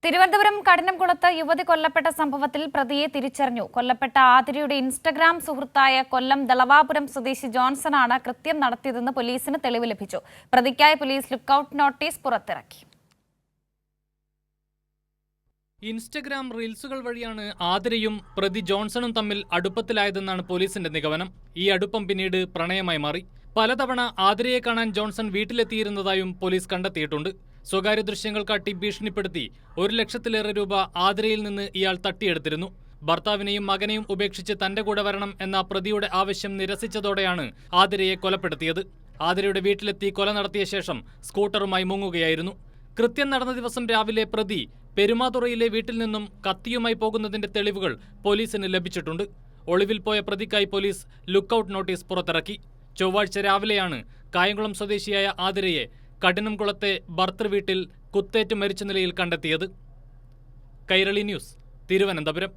തിരുവനന്തപുരം കഠിനംകുളത്ത് യുവതി കൊല്ലപ്പെട്ട സംഭവത്തിൽ പ്രതിയെ തിരിച്ചറിഞ്ഞു. കൊല്ലപ്പെട്ട ആതിരയുടെ ഇൻസ്റ്റഗ്രാം സുഹൃത്തായ കൊല്ലം ദളവാപുരം സ്വദേശി ജോൺസണാണ് കൃത്യം നടത്തിയതെന്ന് പോലീസിന് തെളിവ് ലഭിച്ചു. പ്രതിക്കായി പോലീസ് ലുക്കൌട്ട് നോട്ടീസ് പുറത്തിറക്കി. ഇൻസ്റ്റഗ്രാം റീൽസുകൾ വഴിയാണ് ആതിരയും പ്രതി ജോൺസണും തമ്മിൽ അടുപ്പത്തിലായതെന്നാണ് പോലീസിന്റെ നിഗമനം. ഈ അടുപ്പം പിന്നീട് പ്രണയമായി മാറി. പലതവണ ആതിരയെ കാണാൻ ജോൺസൺ വീട്ടിലെത്തിയിരുന്നതായും പോലീസ് കണ്ടെത്തിയിട്ടുണ്ട്. സ്വകാര്യ ദൃശ്യങ്ങൾ കാട്ടി ഭീഷണിപ്പെടുത്തി 1 ലക്ഷത്തിലേറെ രൂപ ആതിരയിൽ നിന്ന് ഇയാൾ തട്ടിയെടുത്തിരുന്നു. ഭർത്താവിനെയും മകനെയും ഉപേക്ഷിച്ച് തന്റെ കൂടെ വരണം എന്ന പ്രതിയുടെ ആവശ്യം നിരസിച്ചതോടെയാണ് ആതിരയെ കൊലപ്പെടുത്തിയത്. ആതിരയുടെ വീട്ടിലെത്തി കൊല നടത്തിയ ശേഷം സ്കൂട്ടറുമായി മുങ്ങുകയായിരുന്നു. കൃത്യം നടന്ന ദിവസം രാവിലെ പ്രതി പെരുമാതുറയിലെ വീട്ടിൽ നിന്നും കത്തിയുമായി പോകുന്നതിന്റെ തെളിവുകൾ പോലീസിന് ലഭിച്ചിട്ടുണ്ട്. ഒളിവിൽ പോയ പ്രതിക്കായി പോലീസ് ലുക്കൌട്ട് നോട്ടീസ് പുറത്തിറക്കി. ചൊവ്വാഴ്ച രാവിലെയാണ് കായംകുളം സ്വദേശിയായ ആതിരയെ കഠിനംകുളത്തെ ഭർതൃവീട്ടിൽ കുത്തേറ്റ് മരിച്ച നിലയിൽ കണ്ടെത്തിയത്. കൈരളി ന്യൂസ്, തിരുവനന്തപുരം.